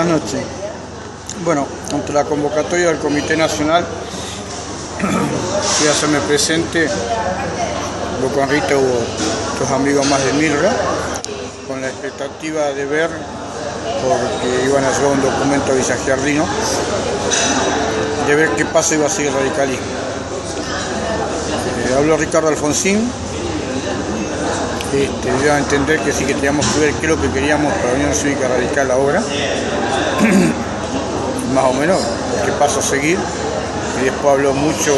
Buenas noches. Bueno, ante la convocatoria del Comité Nacional, voy a hacerme presente. Con Rita hubo otros amigos más de Mirra, con la expectativa de ver, porque iban a llevar un documento a Villa Giardino, de ver qué paso iba a seguir el radicalismo. Habló Ricardo Alfonsín, dio a entender que sí, que teníamos que ver qué es lo que queríamos para la Unión Cívica Radical ahora, más o menos, qué paso a seguir, y después habló mucho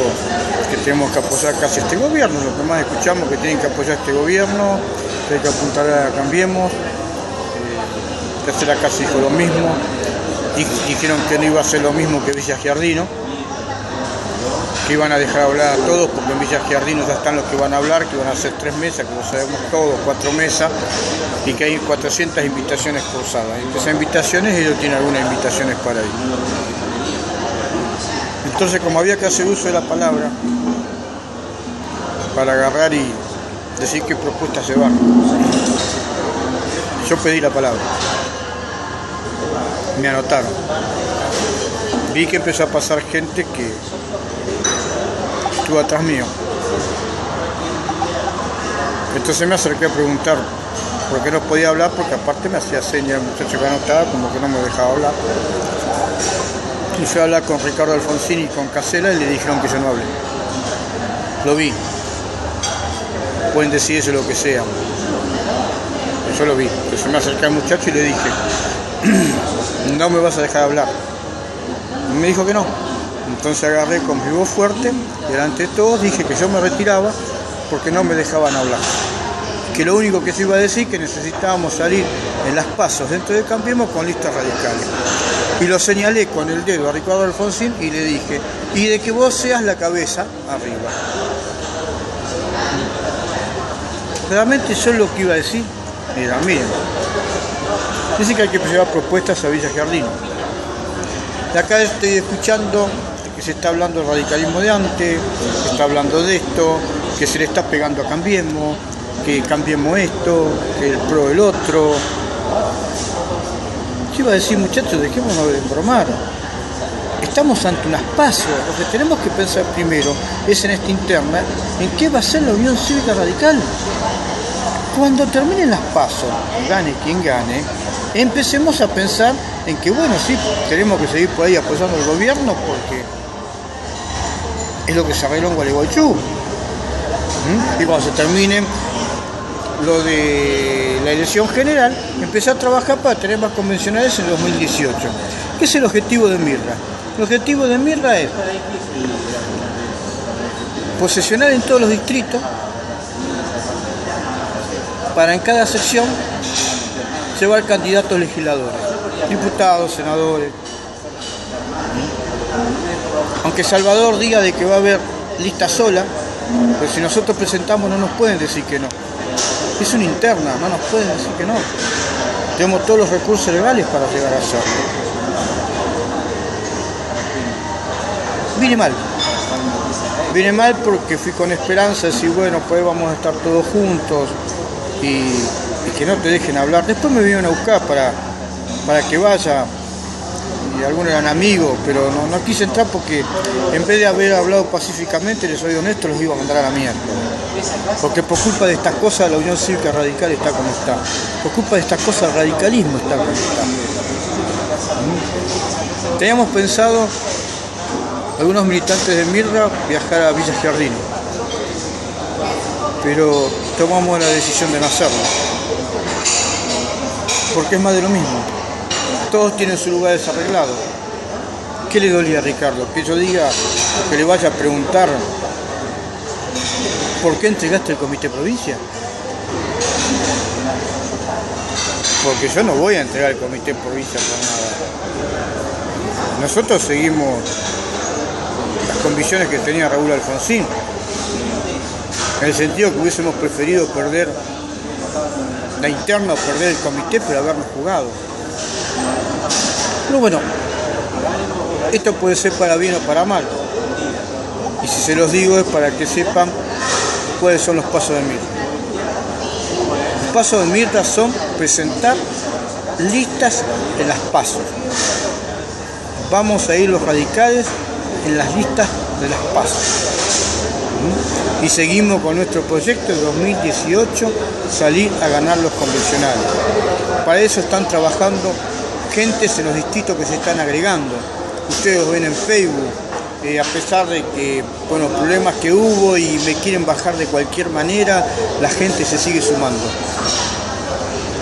que tenemos que apoyar casi este gobierno, lo que más escuchamos que tienen que apoyar este gobierno, que hay que apuntar a Cambiemos, Tercera casi dijo lo mismo, dijeron que no iba a ser lo mismo que Villa Giardino, que iban a dejar hablar a todos, porque en Villa Giardino ya están los que van a hablar, que van a hacer 3 mesas, que lo sabemos todos, 4 mesas, y que hay 400 invitaciones cruzadas. Entre esas invitaciones ellos tienen algunas invitaciones para ir. Entonces, como había que hacer uso de la palabra para agarrar y decir qué propuestas llevar, yo pedí la palabra. Me anotaron. Vi que empezó a pasar gente que estuvo atrás mío. Entonces me acerqué a preguntar por qué no podía hablar, porque aparte me hacía señas el muchacho que anotaba, como que no me dejaba hablar. Y fui a hablar con Ricardo Alfonsín y con Casella y le dijeron que yo no hable. Lo vi. Pueden decir eso lo que sea. Yo lo vi. Entonces me acerqué al muchacho y le dije, no me vas a dejar hablar. Y me dijo que no. Entonces agarré con mi voz fuerte, delante de todos, dije que yo me retiraba porque no me dejaban hablar. Que lo único que se iba a decir que necesitábamos salir en las pasos dentro de Cambiemos con listas radicales. Y lo señalé con el dedo a Ricardo Alfonsín y le dije, y de que vos seas la cabeza arriba. Realmente eso es lo que iba a decir. Mira, miren. Dice que hay que llevar propuestas a Villa Giardino. De acá estoy escuchando que se está hablando del radicalismo de antes, que está hablando de esto, que se le está pegando a Cambiemos, que Cambiemos esto, que el PRO el otro. Yo iba a decir, muchachos, dejémonos de bromar. Estamos ante unas pasos. Lo que tenemos que pensar primero es en esta interna, en qué va a ser la Unión Cívica Radical. Cuando terminen las pasos, gane quien gane, empecemos a pensar en que, bueno, sí, tenemos que seguir por ahí apoyando al gobierno porque es lo que se arregló en Gualeguaychú. Y cuando se termine lo de la elección general, empezar a trabajar para tener más convencionales en 2018. ¿Qué es el objetivo de Mirra? El objetivo de Mirra es posesionar en todos los distritos para en cada sección llevar candidatos legisladores, diputados, senadores. Aunque Salvador diga de que va a haber lista sola, pero si nosotros presentamos no nos pueden decir que no. Es una interna, no nos pueden decir que no. Tenemos todos los recursos legales para llegar a hacerlo. Vine mal. Vine mal porque fui con esperanza de decir, bueno, pues vamos a estar todos juntos y que no te dejen hablar. Después me vinieron a buscar para que vaya. Y algunos eran amigos, pero no quise entrar porque en vez de haber hablado pacíficamente, les soy honesto, los iba a mandar a la mierda. Porque por culpa de estas cosas la Unión Cívica Radical está como está. Por culpa de estas cosas el radicalismo está como está. Teníamos pensado, algunos militantes de Mirra, viajar a Villa Giardino. Pero tomamos la decisión de no hacerlo. Porque es más de lo mismo. Todos tienen su lugar desarreglado. ¿Qué le dolía a Ricardo? Que yo diga, o que le vaya a preguntar ¿por qué entregaste el comité provincia? Porque yo no voy a entregar el comité provincia por nada. Nosotros seguimos las convicciones que tenía Raúl Alfonsín, en el sentido que hubiésemos preferido perder la interna o perder el comité, pero habernos jugado. Pero bueno, esto puede ser para bien o para mal. Y si se los digo es para que sepan cuáles son los pasos de Mirra. Los pasos de Mirra son presentar listas en las pasos. vamos a ir los radicales en las listas de las PASO. Y seguimos con nuestro proyecto de 2018, salir a ganar los convencionales. Para eso están trabajando gentes en los distritos que se están agregando. Ustedes lo ven en Facebook, a pesar de que, bueno, problemas que hubo y me quieren bajar de cualquier manera, la gente se sigue sumando.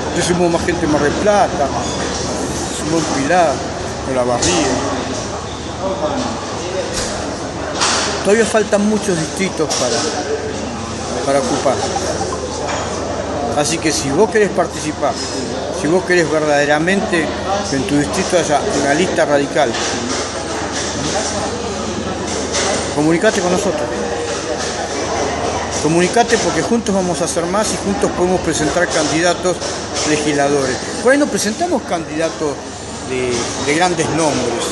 Entonces sumó más gente en Mar del Plata, sumó en Pilar, en La Barría. Todavía faltan muchos distritos para ocupar. Así que si vos querés participar, si vos querés verdaderamente que en tu distrito haya una lista radical, comunicate con nosotros. Comunicate porque juntos vamos a hacer más y juntos podemos presentar candidatos legisladores. Por ahí no presentamos candidatos de grandes nombres.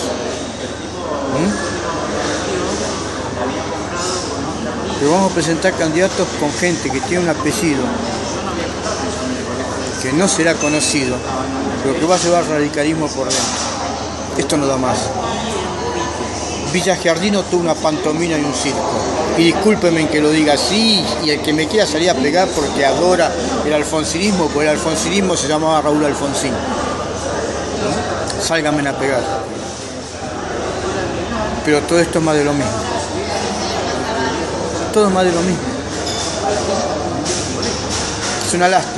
Pero vamos a presentar candidatos con gente que tiene un apellido que no será conocido, pero que va a llevar radicalismo por dentro. Esto no da más. Villa Giardino tuvo una pantomima y un circo. Y discúlpeme que lo diga así, y el que me quiera salir a pegar porque adora el alfonsinismo, porque el alfonsinismo se llamaba Raúl Alfonsín. Sálganme a pegar. Pero todo esto es más de lo mismo. Todo es más de lo mismo. Es una lástima.